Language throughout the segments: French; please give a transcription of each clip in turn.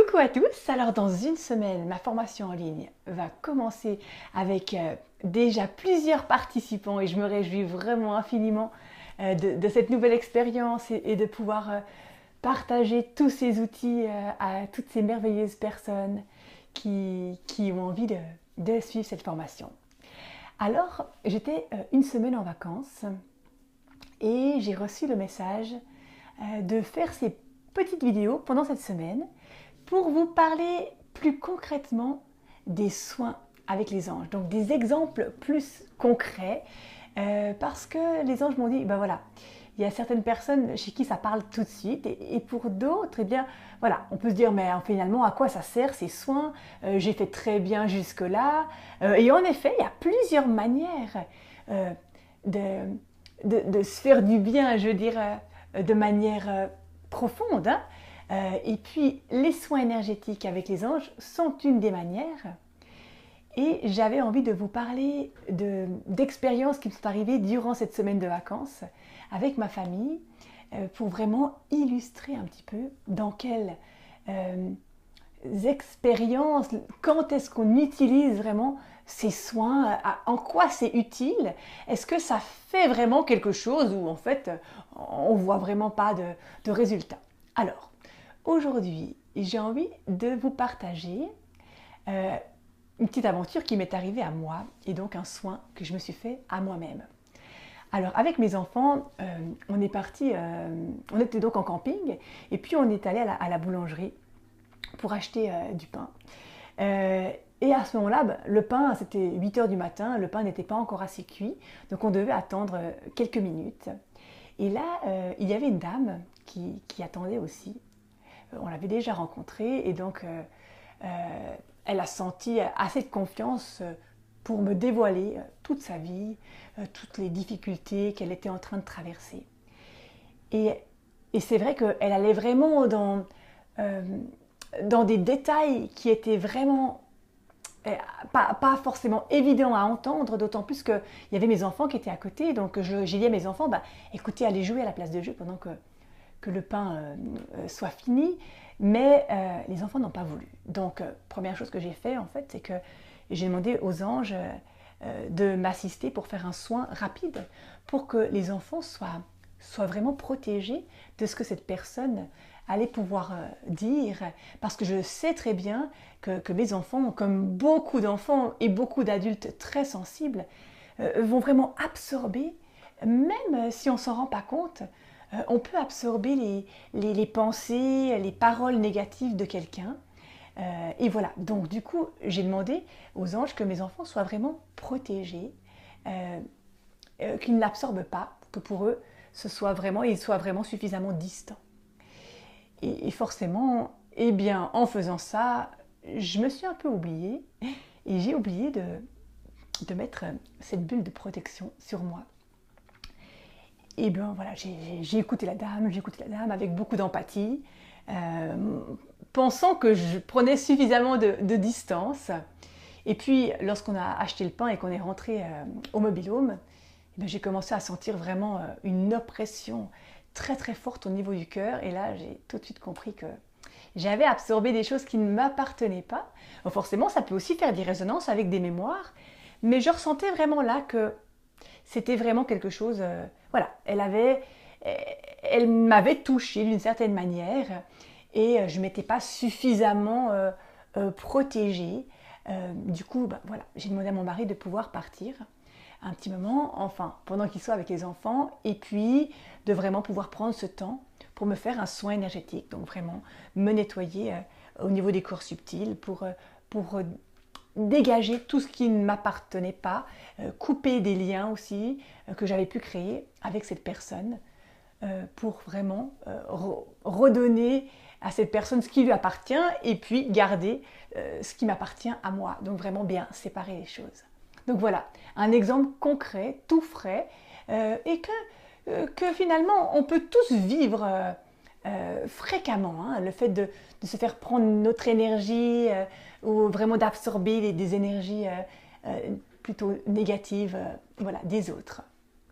Coucou à tous, alors dans une semaine, ma formation en ligne va commencer avec déjà plusieurs participants et je me réjouis vraiment infiniment de cette nouvelle expérience et de pouvoir partager tous ces outils à toutes ces merveilleuses personnes qui ont envie de suivre cette formation. Alors, j'étais une semaine en vacances et j'ai reçu le message de faire ces petites vidéos pendant cette semaine pour vous parler plus concrètement des soins avec les anges. Donc des exemples plus concrets parce que les anges m'ont dit, ben voilà, il y a certaines personnes chez qui ça parle tout de suite et pour d'autres, eh bien voilà, on peut se dire mais finalement à quoi ça sert ces soins, j'ai fait très bien jusque-là. Et en effet, il y a plusieurs manières de, de se faire du bien, je veux dire, de manière profonde. Hein. Et puis, les soins énergétiques avec les anges sont une des manières. Et j'avais envie de vous parler d'expériences qui me sont arrivées durant cette semaine de vacances avec ma famille pour vraiment illustrer un petit peu dans quelles expériences, quand est-ce qu'on utilise vraiment ces soins, en quoi c'est utile, est-ce que ça fait vraiment quelque chose ou en fait on ne voit vraiment pas de résultat. Alors, aujourd'hui, j'ai envie de vous partager une petite aventure qui m'est arrivée à moi et donc un soin que je me suis fait à moi-même. Alors avec mes enfants, on est parti, on était donc en camping et puis on est allé à la boulangerie pour acheter du pain. Et à ce moment-là, le pain, c'était 8 heures du matin, le pain n'était pas encore assez cuit, donc on devait attendre quelques minutes. Et là, il y avait une dame qui attendait aussi. On l'avait déjà rencontrée et donc elle a senti assez de confiance pour me dévoiler toute sa vie, toutes les difficultés qu'elle était en train de traverser. Et c'est vrai qu'elle allait vraiment dans des détails qui étaient vraiment pas forcément évidents à entendre, d'autant plus qu'il y avait mes enfants qui étaient à côté. Donc j'ai dit à mes enfants, bah, écoutez, allez jouer à la place de jeu pendant que le pain soit fini. Mais les enfants n'ont pas voulu. Donc première chose que j'ai fait en fait, c'est que j'ai demandé aux anges de m'assister pour faire un soin rapide pour que les enfants soient vraiment protégés de ce que cette personne allait pouvoir dire, parce que je sais très bien que mes enfants, comme beaucoup d'enfants et beaucoup d'adultes très sensibles, vont vraiment absorber, même si on ne s'en rend pas compte, on peut absorber les pensées, les paroles négatives de quelqu'un. Et voilà, donc du coup, j'ai demandé aux anges que mes enfants soient vraiment protégés, qu'ils ne l'absorbent pas, que pour eux, ils soient vraiment suffisamment distants. Et forcément, eh bien, en faisant ça, je me suis un peu oubliée et j'ai oublié de mettre cette bulle de protection sur moi. Et bien voilà, j'ai écouté la dame avec beaucoup d'empathie, pensant que je prenais suffisamment de distance. Et puis, lorsqu'on a acheté le pain et qu'on est rentré au mobil-home, j'ai commencé à sentir vraiment une oppression très très forte au niveau du cœur. Et là, j'ai tout de suite compris que j'avais absorbé des choses qui ne m'appartenaient pas. Donc forcément, ça peut aussi faire des résonances avec des mémoires. Mais je ressentais vraiment là que c'était vraiment quelque chose... voilà, elle m'avait touchée d'une certaine manière et je ne m'étais pas suffisamment protégée. Du coup, voilà, j'ai demandé à mon mari de pouvoir partir un petit moment, enfin, pendant qu'il soit avec les enfants, et puis de vraiment pouvoir prendre ce temps pour me faire un soin énergétique, donc vraiment me nettoyer au niveau des corps subtils pour dégager tout ce qui ne m'appartenait pas, couper des liens aussi que j'avais pu créer avec cette personne pour vraiment redonner à cette personne ce qui lui appartient et puis garder ce qui m'appartient à moi. Donc vraiment bien séparer les choses. Donc voilà, un exemple concret, tout frais et que finalement on peut tous vivre fréquemment. Hein, le fait de se faire prendre notre énergie ou vraiment d'absorber des énergies plutôt négatives voilà, des autres.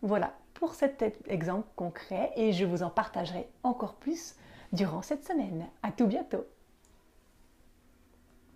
Voilà pour cet exemple concret et je vous en partagerai encore plus durant cette semaine. À tout bientôt!